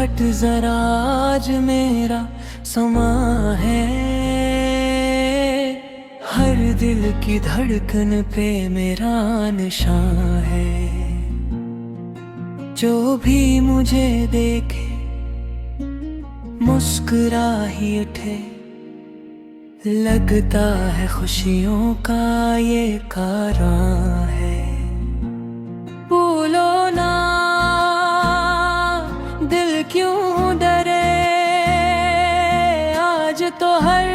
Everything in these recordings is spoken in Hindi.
हट जरा आज मेरा समा है। हर दिल की धड़कन पे मेरा निशान है। जो भी मुझे देखे मुस्कुरा ही उठे, लगता है खुशियों का ये कारण है। बोलो ना दिल क्यों डरे, आज तो हर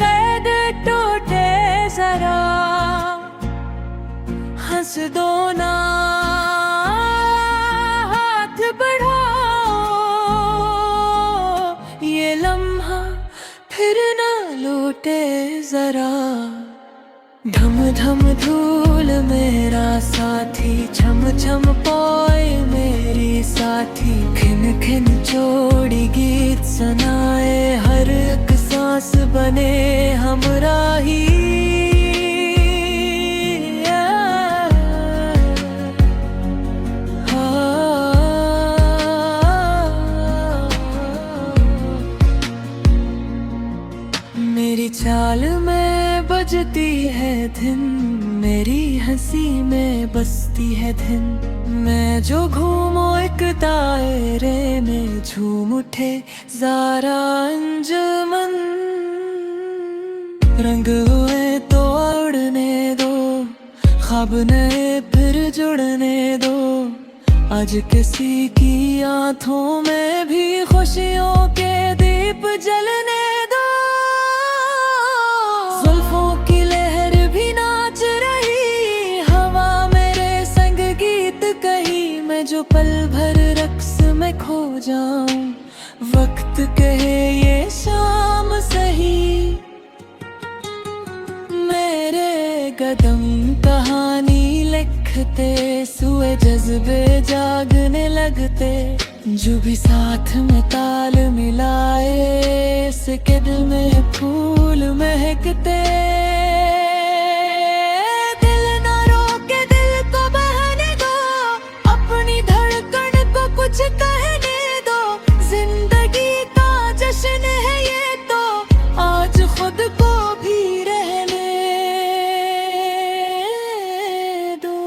कैद टूटे जरा। हंस दो ना हाथ बढ़ाओ, ये लम्हा फिर ना लौटे जरा। ढम ढम धूल मेरा साथी, छम छम पोए मेरी साथी। खिन खिन जोड़ी गीत सुनाए, हर एक सांस बने हमराही। मेरी चाल में बजती है धुन, मेरी हंसी में बसती है धुन। मैं जो घूमो एक दायरे में, झूम उठे ज़रा अंजुमन। रंग हुए तो उड़ने दो, ख्वाब नए फिर जुड़ने दो। आज किसी की आंखों में भी खुशियों के दीप जलने दो। जुल्फों की लहर भी नाच रही, हवा मेरे संग गीत कही। मैं जो पल भर रक्स में खो जाऊं, वक्त कहे ये शाम सही। मेरे कदम कहानी लिखते, सुए जज्बे जागने लगते। जो भी साथ में ताल मिलाए, इसके दिल में फूल महकते। दिल ना रोके दिल को बहने दो, अपनी धड़कन को कुछ कहने दो। जिंदगी का जश्न है ये तो, आज खुद को भी रहने दो।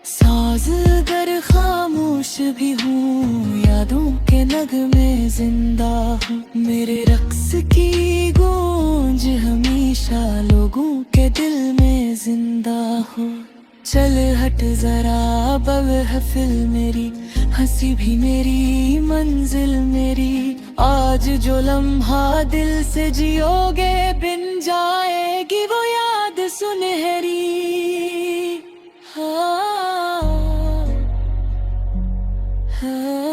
साज अगर खामोश भी हूँ, यादों के नगमे जिंदा हूँ। मेरे रक्स की गूंज हमेशा लोगों के दिल में जिंदा हो। चल हट जरा अब महफिल मेरी, हंसी भी मेरी मंजिल मेरी। आज जो लम्हा दिल से जियोगे, बिन जाएगी वो याद सुनहरी। हाँ हाँ।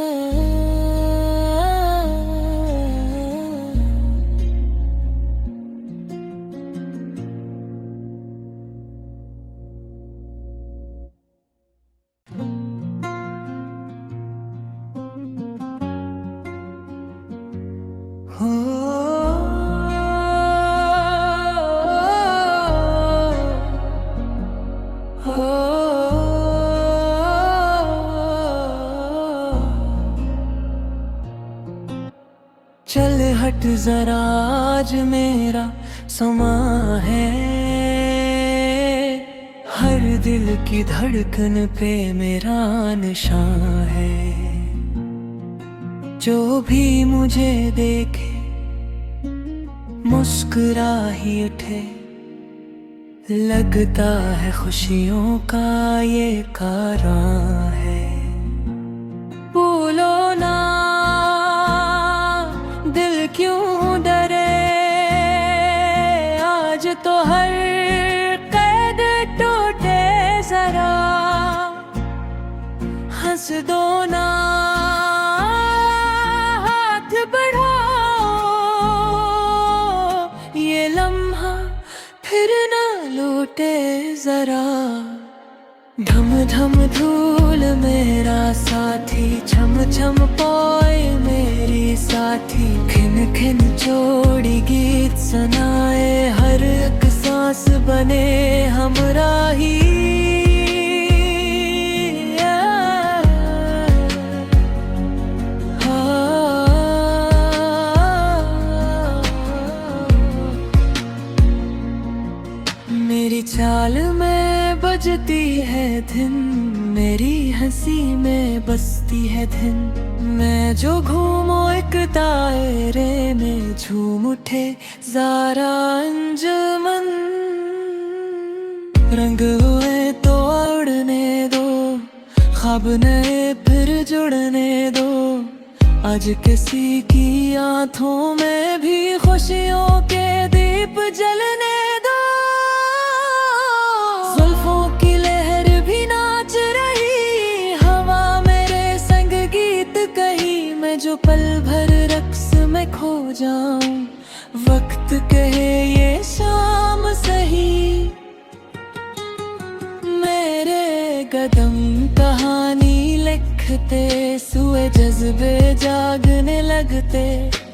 चल हट जरा आज मेरा समा है। हर दिल की धड़कन पे मेरा निशान है। जो भी मुझे देखे मुस्कुरा ही उठे, लगता है खुशियों का ये कारण है। बोलो ना दिल क्यों डरे, आज तो हर कैद टूटे जरा। हंस दो ना हाथ बढ़ाओ, ये लम्हा फिर ना लौटे जरा। ढम ढम धूल मेरा साथी, छम छम पोए मेरी साथी। खिन खिन जोड़ी गीत सुनाए, हर एक सांस बने हमराही। चाल में बजती है धुन, मेरी हंसी में बसती है धुन। मैं जो घूमूं एक दायरे में, झूम उठे ज़ारा अंजुमन। रंग हुए तो उड़ने दो, ख्वाब नए फिर जुड़ने दो। आज किसी की आंखों में भी खुशियों के दीप जलने दो। जुल्फों की लहर भी नाच रही, हवा मेरे संग गीत कही। मैं जो पल भर रक्स में खो जाऊं, वक्त कहे ये शाम सही। मेरे कदम कहानी लिखते, सुए जज्बे जागने लगते।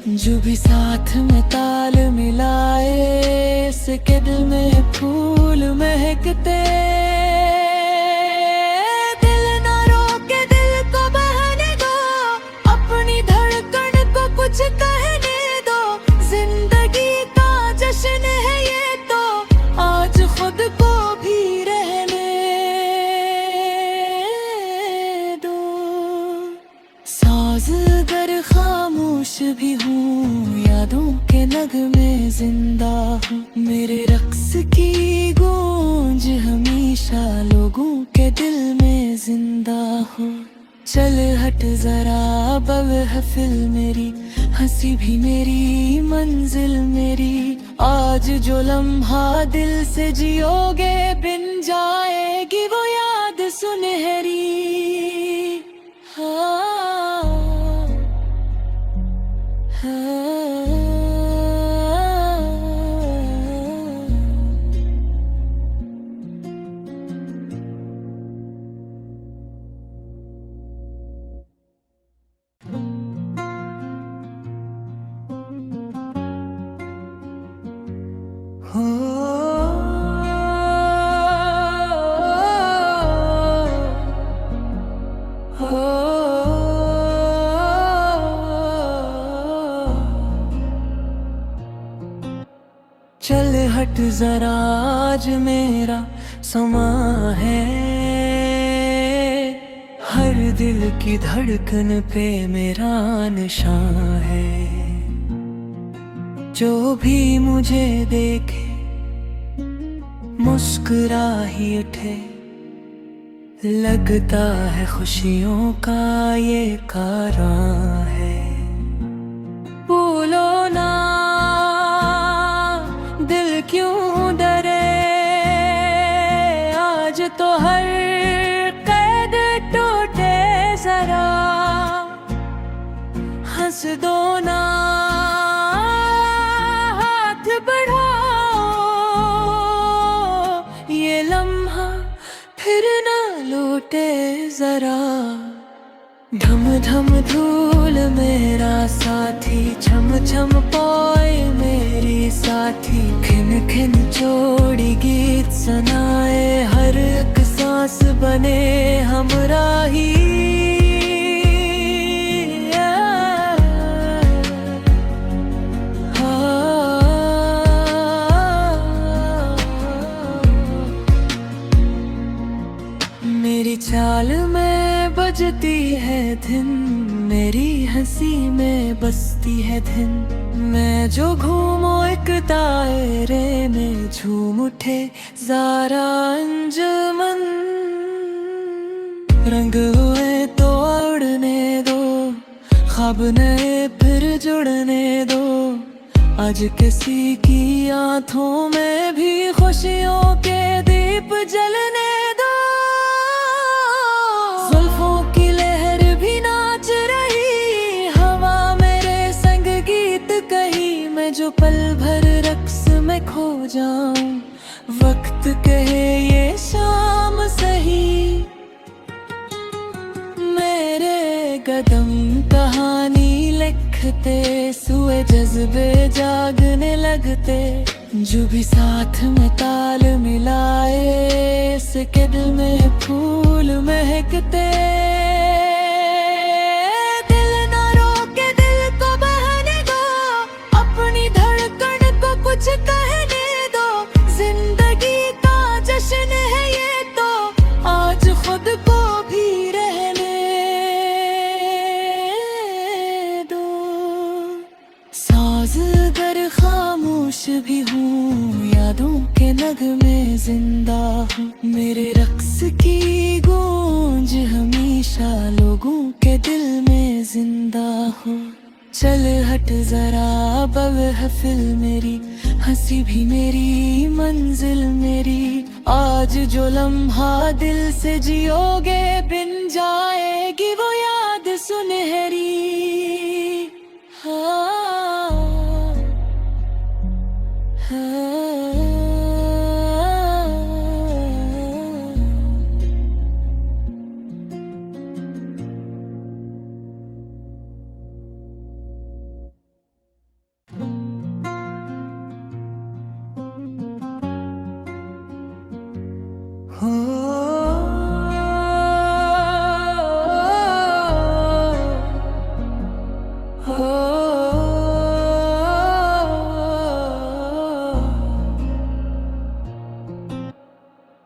जो भी साथ में ताल मिलाए, इसके दिल में फूल महकते। दिल ना रोके दिल को बहने दो, अपनी धड़कन को कुछ कहने दो। जिंदगी का जश्न है ये तो, आज खुद को भी रहने दो। साज़गर खामोश भी हूँ, यादों के नगमे जिंदा हूँ। मेरे रक्स की गूंज हमेशा लोगों के दिल में जिंदा हो। चल हट जरा बब हफिल मेरी, हंसी भी मेरी मंजिल मेरी। आज जो लम्हा दिल से जियोगे, बिन जाएगी वो याद सुनहरी। चल हट जरा आज मेरा समा है। हर दिल की धड़कन पे मेरा निशान है। जो भी मुझे देखे मुस्कुरा ही उठे, लगता है खुशियों का ये कारवां है। बोलो ना दिल क्यों डरे, आज तो हर कैद टूटे जरा। हंस दो ना हाथ बढ़ाओ, ये लम्हा फिर ना लौटे जरा। धम धम धूल मेरा साथी, छम छम पोए मेरी साथी। खिन खिन जोड़ी गीत सुनाए, हर एक सांस बने हमराही। मेरी चाल में बजती है धुन, मेरी हंसी में बसती है धुन। मैं जो घूमूं एक दायरे में, झूम उठे ज़ारा अंजुमन। रंग हुए तो उड़ने दो, ख्वाब नए फिर जुड़ने दो। आज किसी की आंखों में भी खुशियों के दीप जलने दो। जुल्फों की लहर भी नाच रही, हवा मेरे संग गीत कही। मैं जो पल भर रक्स में खो जाऊं, वक्त कहे ये शाम सही। मेरे कदम कहानी लिखते, सुए जज्बे जागने लगते। जो भी साथ में ताल मिलाए, इसके दिल में फूल महकते। दिल ना रोके दिल को बहने दो, अपनी धड़कन को कुछ कहने दो। जिंदगी का हूँ, मेरे रक्स की गूंज हमेशा लोगों के दिल में जिंदा हूँ। चल हट जरा बब है फिल मेरी, हंसी भी मेरी मंजिल मेरी। आज जो लम्हा दिल से जियोगे बिन जाएगी वो याद सुनहरी। हाँ, हाँ,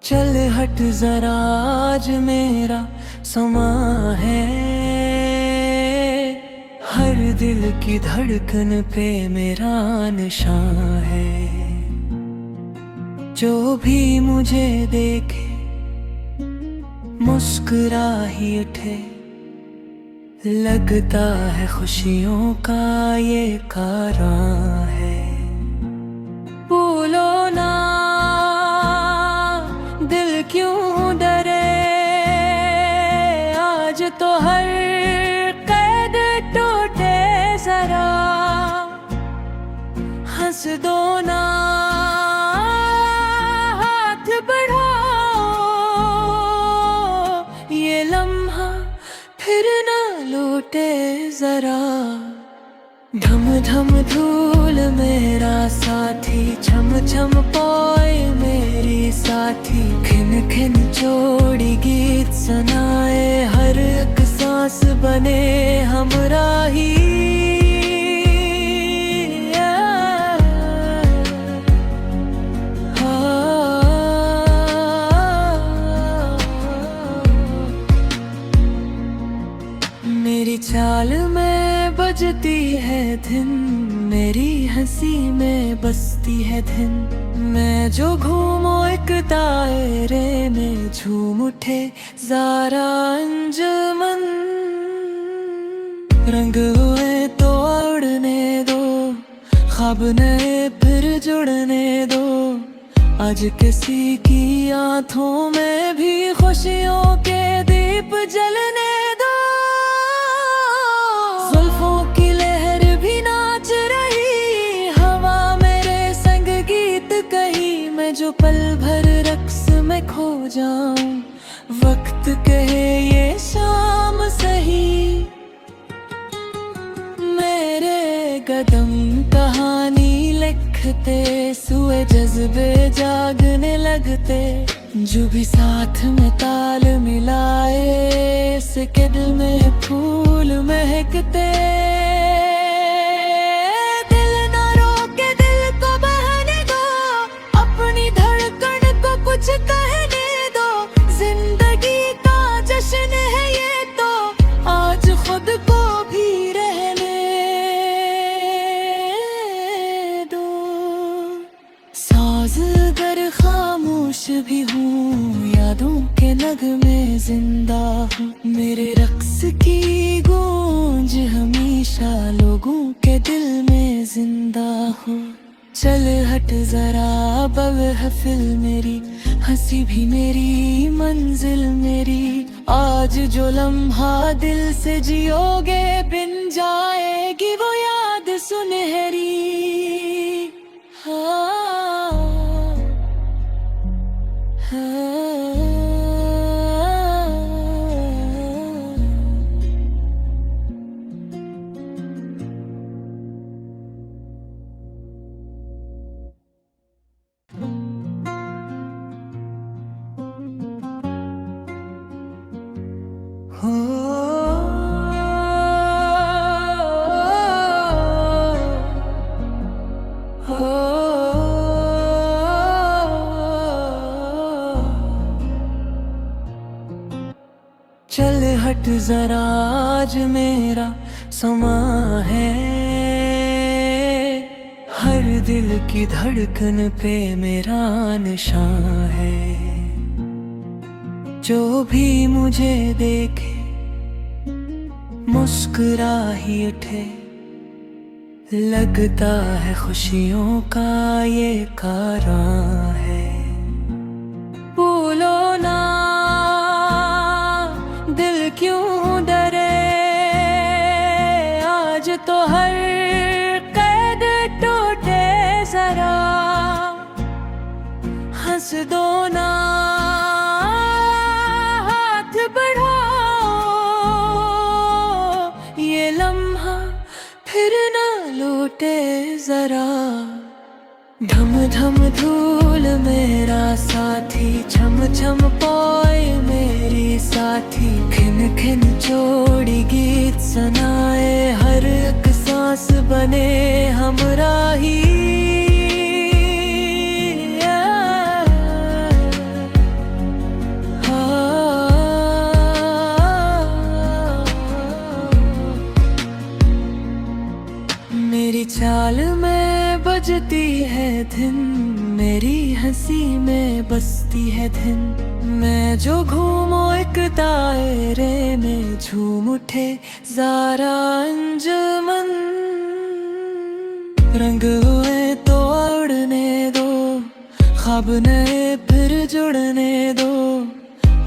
चल हट जरा आज मेरा समा है, हर दिल की धड़कन पे मेरा निशान है। जो भी मुझे देखे मुस्कुरा ही उठे, लगता है खुशियों का ये कारण है। बोलो ना दिल क्यों डरे, आज तो हर कैद टूटे जरा। हंस दो ना हाथ बढ़ाओ, ये लम्हा फिर ना लौटे जरा। धम धम धूल मेरा साथी, छम छम पोए मेरी साथी। खिन खिन जोड़ी गीत सुनाए, हर एक सांस बने हमराही। मेरी चाल में बजती है धुन, मेरी हंसी में बसती है धुन। मैं जो घूमो एक दायरे में, झूम उठे ज़ारा अंजुमन। रंग हुए तो उड़ने दो, ख्वाब नए फिर जुड़ने दो। आज किसी की आंखों में भी खुशियों के दीप जलने दो। जुल्फों की लहर भी नाच रही, हवा मेरे संग गीत कही। मैं जो पल भर रक्स में खो जाऊं, वक्त कहे ये शाम सही। मेरे कदम कहानी लिखते, सुए जज्बे जागने लगते। जो भी साथ में ताल मिलाए, इसके दिल में फूल महकते। दिल ना रोके दिल को बहने दो, अपनी धड़कन को कुछ कहने दो। जिंदगी का जश्न है ये तो, आज खुद को भी रहने दो। साज अगर खामोश भी हूँ, यादों के नगमे जिंदा हूँ। मेरे रक्स की गूंज हमेशा लोगों के दिल में जिंदा हूँ। चल हट जरा बब है फिल मेरी, हंसी भी मेरी मंजिल मेरी। आज जो लम्हा दिल से जियोगे बिन जाएगी वो याद सुनहरी। हाँ, हाँ, चल हट जरा आज मेरा समा है, हर हर दिल की धड़कन पे मेरा निशान है। जो भी मुझे देखे मुस्कुरा ही उठे, लगता है खुशियों का ये कारण है। बोलो ना दिल क्यों डरे, आज तो हर कैद टूटे जरा, हंस दो ना हाथ बढ़ाओ, ये लम्हा फिर ना लौटे जरा। ढम ढम धूल मेरा साथी, छम छम पोए मेरी साथी, खिन खिन जोड़ी गीत सुनाए, हर एक सांस बने हमराही। मेरी चाल में बजती है धुन, मेरी हंसी में बसती है धुन, मैं जो घूमो एक दायरे में झूम उठे ज़ारा अंजुमन। रंग हुए तो उड़ने दो, ख्वाब नए फिर जुड़ने दो,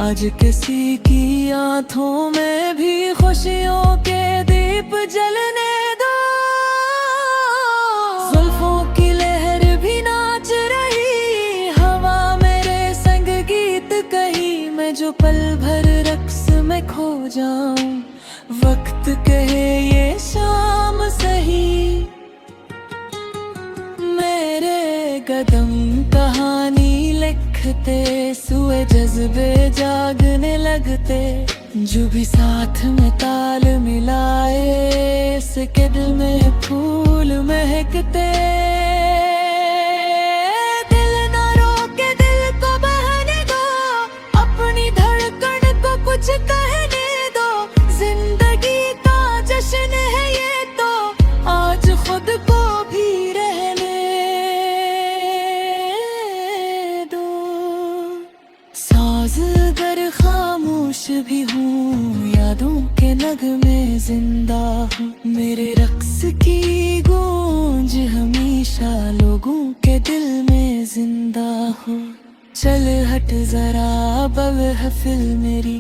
आज किसी की आंखों में भी खुशियों के दीप जलने दो। जुल्फों की लहर भी नाच रही, हवा मेरे संग गीत कही, मैं जो पल भर रक्स में खो जाऊं, वक्त कहे ये शाम सही। मेरे कदम कहानी लिखते, सुए जज्बे जागने लगते, जो भी साथ में ताल मिलाए, इसके दिल में फूल महकते। दिल ना रोके दिल को बहने दो, अपनी धड़कन को कुछ कहने दो, जिंदगी का जश्न है ये तो, आज खुद को भी रहने दो। साज़गर खामोश भी हूँ, यादों के नगमे जिंदा हूँ, मेरे रक्स की गूंज हमेशा लोगों के दिल में जिंदा हूँ। चल हट जरा अब महफिल मेरी,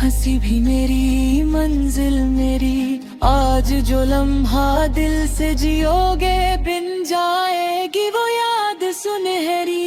हंसी भी मेरी मंजिल मेरी, आज जो लम्हा दिल से जियोगे, बिन जाएगी वो याद सुनहरी।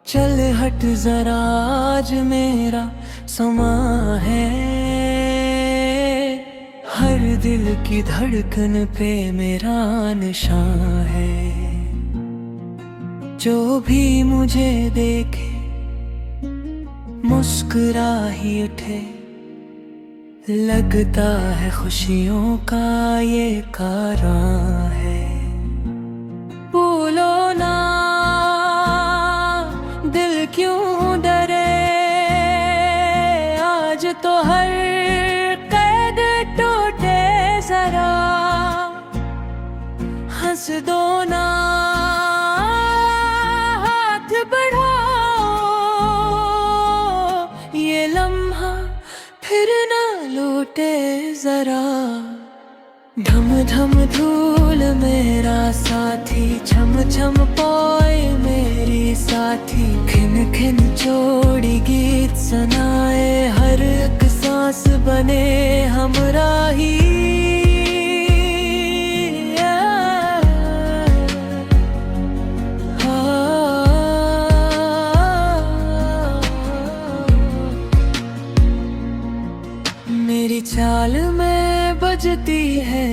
चल हट जरा आज मेरा समा है, हर दिल की धड़कन पे मेरा निशान है। जो भी मुझे देखे मुस्कुरा ही उठे, लगता है खुशियों का ये कारण है। बोलो ना दिल क्यों डरे, आज तो हर कैद टूटे जरा, हंस दो ना हाथ बढ़ाओ, ये लम्हा फिर ना लौटे जरा। ढम ढम धूल मेरा साथी, छम छम पोए मेरी साथी, खिन खिन जोड़ी गीत सुनाए, हर एक सांस बने हमराही।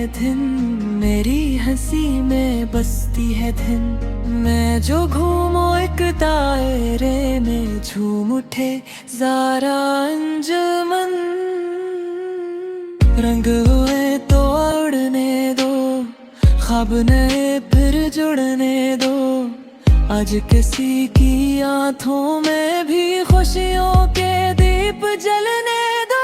दिन, मेरी हंसी में बसती है धुन। मैं जो घूमो एक दायरे में, झूम उठे ज़ारा अंजुमन। रंग हुए तो उड़ने दो, ख्वाब नए फिर जुड़ने दो। आज किसी की आंखों में भी खुशियों के दीप जलने दो।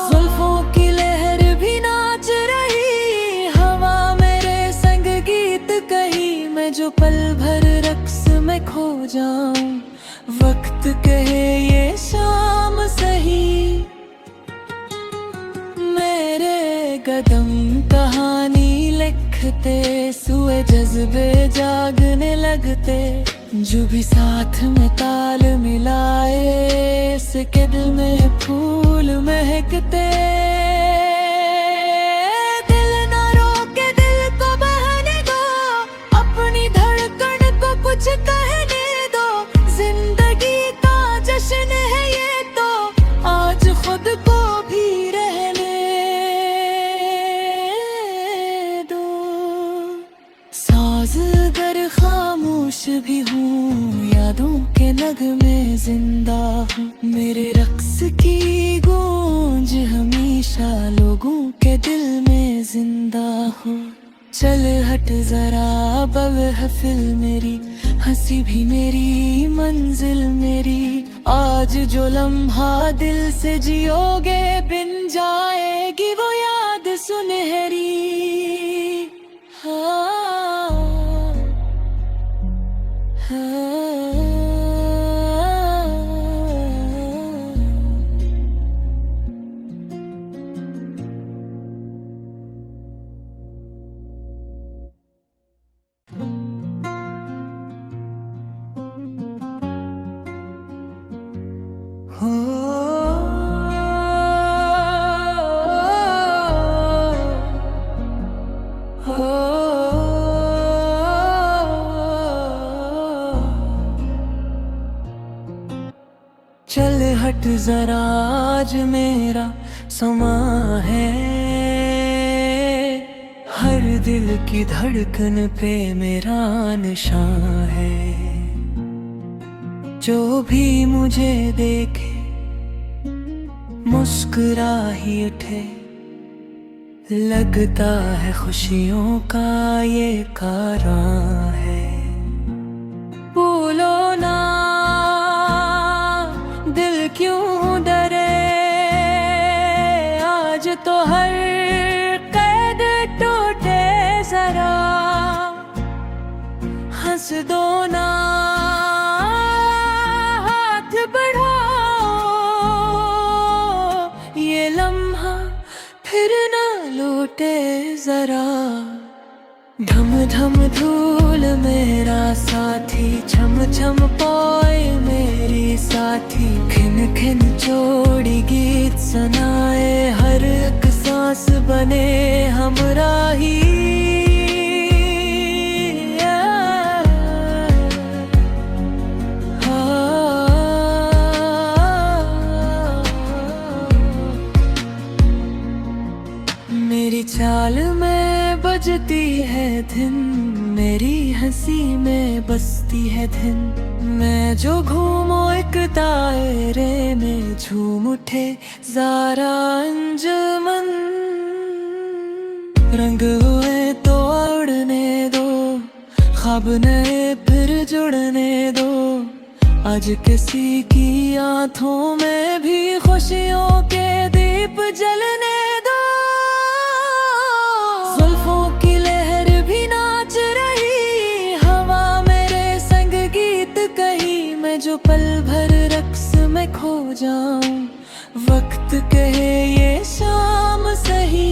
जुल्फों की लहर भी नाच रही, हवा मेरे संग गीत कही। मैं जो पल भर रक्स में खो जाऊं, वक्त कहे ये शाम सही। मेरे कदम कहानी लिखते, सुए जज्बे जागने लगते। जो भी साथ में ताल मिलाए, इसके दिल में फूल महकते। दिल ना रोके, दिल को बहने दो, अपनी धड़कन को कुछ कहने दो। जिंदगी का जश्न है ये तो, आज खुद को भी रहने दो। साज़गर खामोश भी हूँ, यादों के नगमे जिंदा हूँ। मेरे रक्स की गूंज हमेशा लोगों के दिल में जिंदा हूँ। चल हट जरा, अब महफिल मेरी, हंसी भी मेरी, मंजिल मेरी। आज जो लम्हा दिल से जियोगे, बिन जाएगी वो याद सुनहरी। चल हट जरा, आज मेरा समा है। हर दिल की धड़कन पे मेरा निशान है। जो भी मुझे देखे मुस्कुरा ही उठे, लगता है खुशियों का ये कारण है। बोलो ना दिल क्यों डरे, आज तो हर कैद टूटे जरा। हंस दो ना, हाथ बढ़ाओ, ये लम्हा फिर ना लौटे जरा। धम धम धूल मेरा साथी, छम छम पोए मेरी साथी। खिन खिन जोड़ी गीत सुनाए, हर एक सांस बने हमराही। मेरी चाल में बजती है धुन, मेरी हंसी में बसती है धुन। मैं जो घूमो एक दायरे में, झूम उठे ज़ारा अंजुमन। रंग हुए तो उड़ने दो, ख्वाब नए फिर जुड़ने दो। आज किसी की आंखों में भी खुशियों के दीप जलने दो। जुल्फों की लहर भी नाच रही, हवा मेरे संग गीत कही। मैं जो पल भर रक्स में खो जाऊं, वक्त कहे ये शाम सही।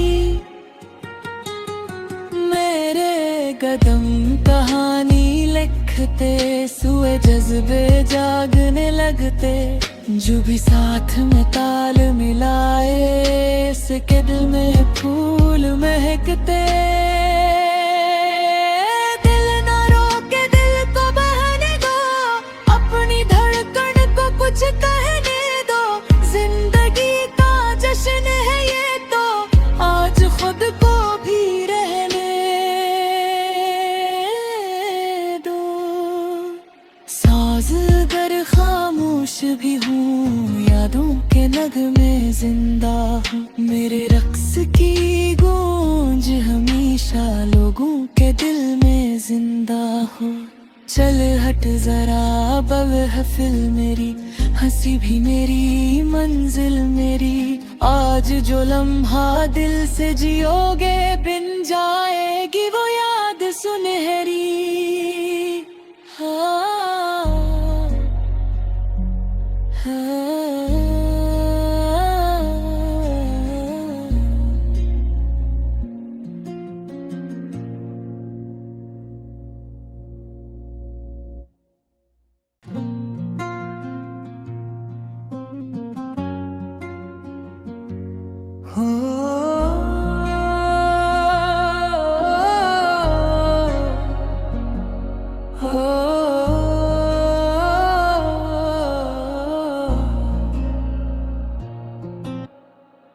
मेरे कदम कहानी लिखते, सुए जज्बे जागने लगते। जो भी साथ में ताल मिलाए, इसके दिल में फूल महकते। दिल ना रोके, दिल को बहने दो, अपनी धड़कन को कुछ कहने दो। जिंदगी का जश्न है ये तो, आज हूँ। चल हट जरा अब महफिल मेरी, हंसी भी मेरी मंजिल मेरी। आज जो लम्हा दिल से जियोगे बिन जाएगी वो याद सुनहरी। हाँ, हाँ।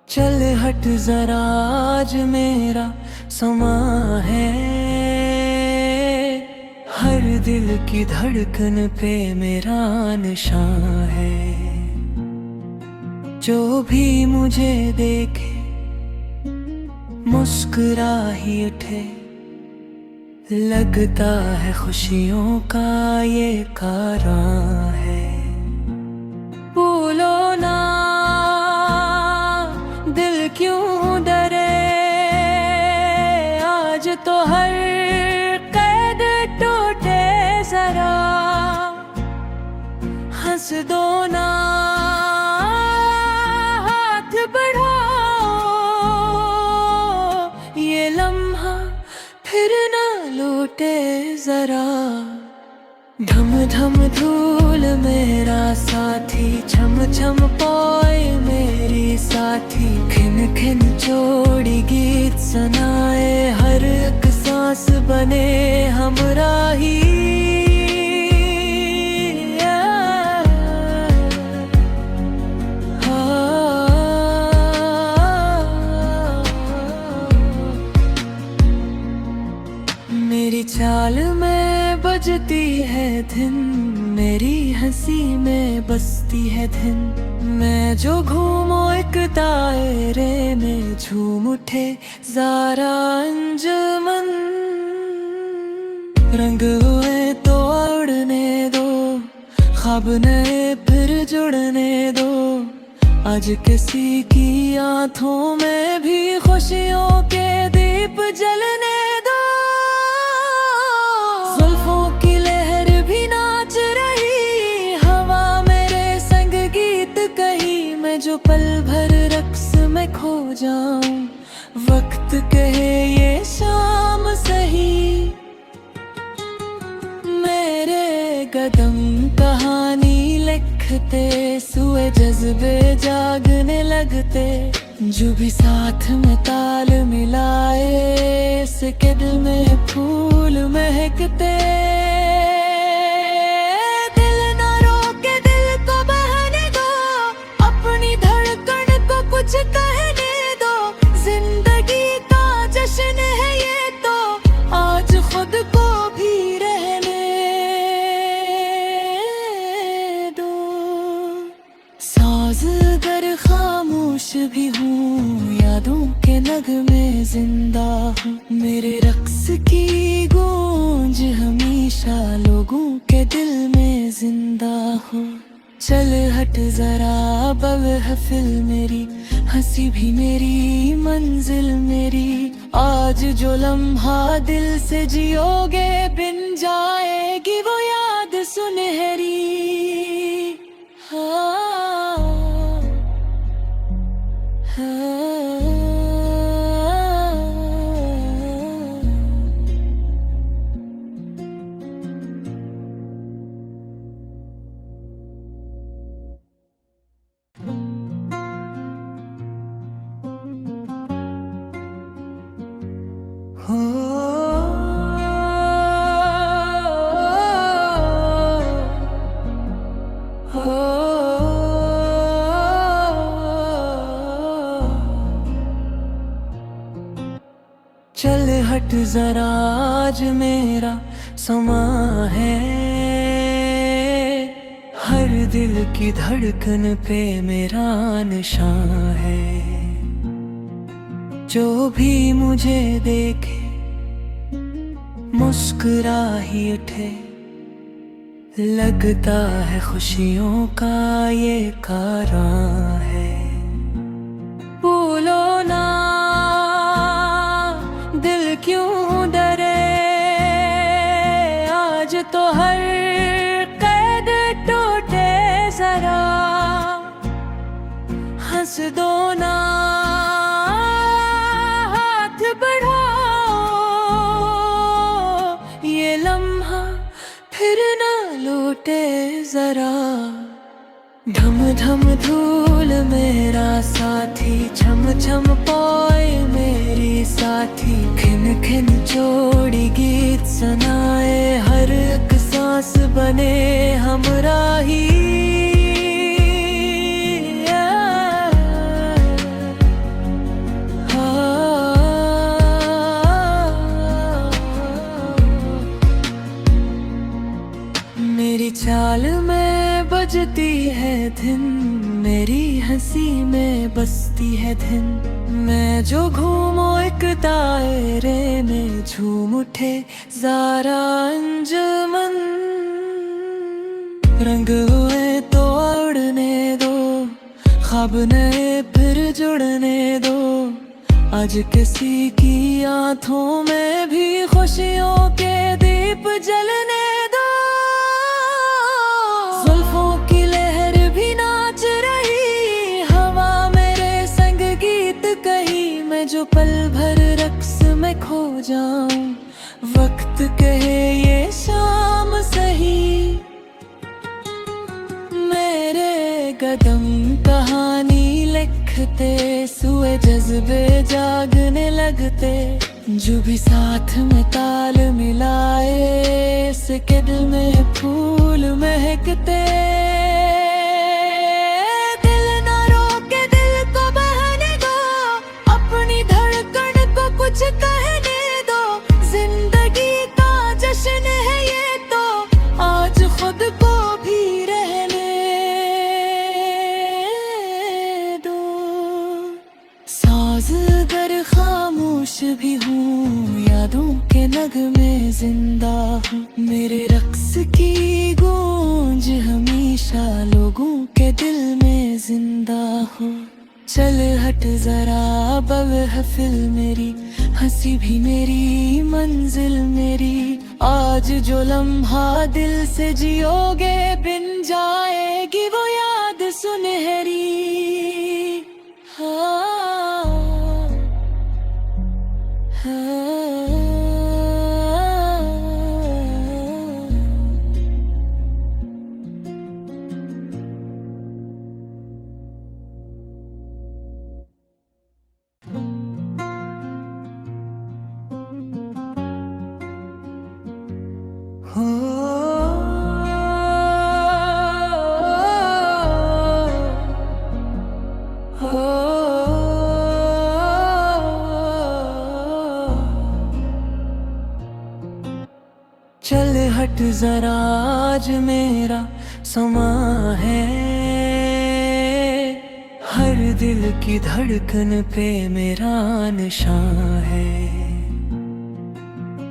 चल हट जरा आज मेरा समा है, हर दिल की धड़कन पे मेरा निशान है। जो भी मुझे देखे मुस्कुरा ही उठे, लगता है खुशियों का ये कारवां है। बोलो ना दिल क्यों डरे, आज तो हर कैद टूटे जरा। हंस दो ना हाथ बढ़ाओ, ये लम्हा फिर ना लौटे जरा। ढम ढम धूल मेरा साथी, छम छम पोए मेरी साथी। खिन खिन जोड़ी गीत सुनाए, हर एक सांस बने हमराही। मेरी चाल में बजती है धुन, मेरी हंसी में बसती है धुन। मैं जो घूमो एक दायरे में, झूम उठे ज़रा अंजुमन। रंग हुए तो उड़ने दो, ख्वाब नए फिर जुड़ने दो। आज किसी की आंखों में भी खुशियों के दीप जलने दो। जुल्फों की लहर भी नाच रही, हवा मेरे संग गीत कही। मैं जो पल भर रक्स में खो जाऊं, वक्त कहे ये शाम सही। मेरे कदम कहानी लिखते, सुए जज्बे जागने लगते। जो भी साथ में ताल मिलाए, इसके दिल में फूल महकते। दिल ना रोके दिल को बहने दो, अपनी धड़कन को कुछ कहने दो। जिंदगी का जश्न है ये तो, आज खुद को भी रहने दो। साज अगर खामोश भी हूँ, यादों के नगमे जिंदा हूँ। मेरे रक्स की गूंज हमेशा लोगों के दिल में जिंदा हूँ। चल हट जरा अब महफिल मेरी, हंसी भी मेरी मंजिल मेरी। आज जो लम्हा दिल से जियोगे बिन जाएगी वो याद सुनहरी। हाँ, हाँ। चल हट जरा आज मेरा समा है, हर दिल की धड़कन पे मेरा निशान है। जो भी मुझे देखे मुस्कुरा ही उठे, लगता है खुशियों का ये कारण है। बोलो ना दिल क्यों डरे, आज तो हर कैद टूटे जरा, हंस दो ना हाथ बढ़ाओ, ये लम्हा फिर ना लौटे जरा। ढम ढम धूल मेरा साथी, छम छम पोए मेरी साथी, खिन खिन जोड़ी गीत सुनाए, हर एक सांस बने हमराही। मेरी चाल में बजती है धुन, मेरी हंसी में बसती है धुन, मैं जो घूमो एक दायरे में, झूम उठे ज़रा अंजुमन। रंग हुए तो उड़ने दो, ख्वाब नए फिर जुड़ने दो, आज किसी की आंखों में भी खुशियों के दीप जलने दो। जुल्फों की लहर भी नाच रही, हवा मेरे संग गीत कही, मैं जो पल भर रक्स में खो जाऊं, वक्त कहे ये शाम सही। मेरे कदम कहानी लिखते, सुए जज्बे जागने लगते, जो भी साथ में ताल मिलाए, इसके दिल में फूल महकते। दिल ना रोके दिल को बहने दो, अपनी धड़कन को कुछ कहने दो, जिंदगी का जश्न है ये तो, आज खुद को भी रहने दो। साज अगर खामोश भी हूँ, यादों के नगमे जिंदा हूँ, मेरे रक्स की गूंज हमेशा लोगों के दिल में जिंदा हूँ। चल हट जरा महफिल मेरी, हंसी भी मेरी मंजिल मेरी, आज जो लम्हा दिल से जियोगे, बिन जाएगी वो याद सुनहरी। चल हट जरा आज मेरा समा है, हर दिल की धड़कन पे मेरा निशान है।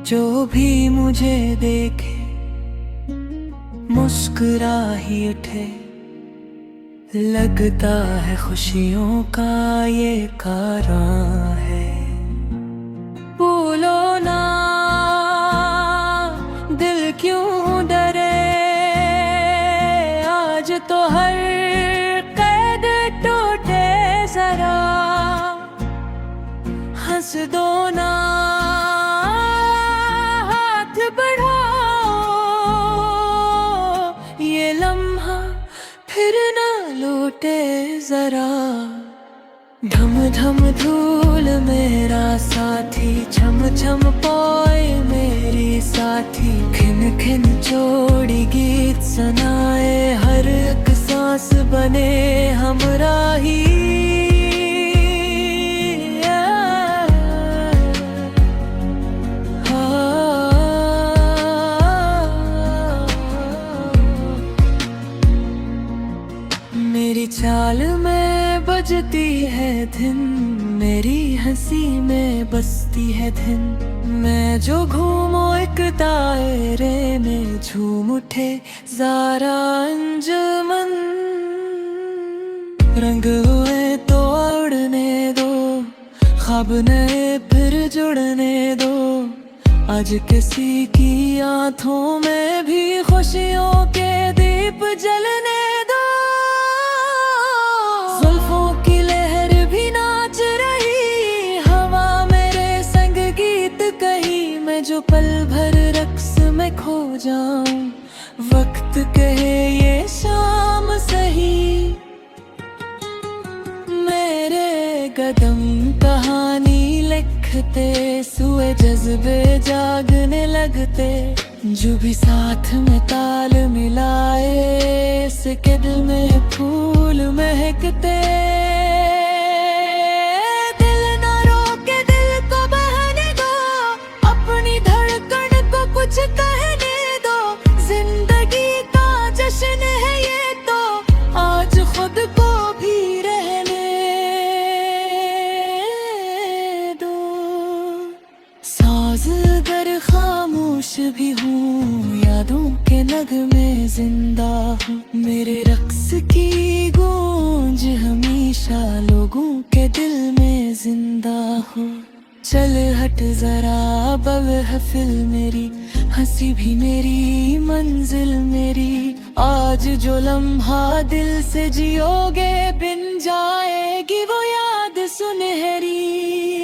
जो भी मुझे देखे मुस्कुरा ही उठे, लगता है खुशियों का ये कारण है। बोलो ना दिल क्यों डरे, आज तो हर कैद टूटे जरा, हंस दो ना हाथ बढ़ाओ, ये लम्हा फिर ना लौटे जरा। ढम ढम धूल मेरा साथी, छम छम पोए मेरी साथी, खिन खिन जोड़ी गीत सुनाए, हर एक सांस बने हमराही। मेरी चाल में बजती है धुन, मेरी हंसी में बसती राती है दिन, मैं जो घूमो एक दायरे में, झूम उठे ज़ारा अंजुमन। रंग हुए तो उड़ने दो, ख्वाब नए फिर जुड़ने दो, आज किसी की आंखों में भी खुशियों के दीप जलने दो। जुल्फों की लहर भी नाच रही, हवा मेरे संग गीत कही, मैं जो पल भर रक्स में खो जाऊं, वक्त कहे ये शाम सही। मेरे कदम कहानी लिखते, सुए जज्बे जागने लगते, जो भी साथ में ताल मिलाए, इसके दिल में फूल महकते। दिल ना रोके दिल को बहने दो, अपनी धड़कन को कुछ कहने दो, जिंदगी का जश्न है ये तो, आज खुद को भी रहने दो। साज़गर खामोश भी हूँ, यादों के नगमे जिंदा हूँ, मेरे रक्स की गूंज हमेशा लोगों के दिल में जिंदा हूँ। चल हट जरा अब महफिल मेरी, हंसी भी मेरी मंजिल मेरी, आज जो लम्हा दिल से जियोगे, बिन जाएगी वो याद सुनहरी।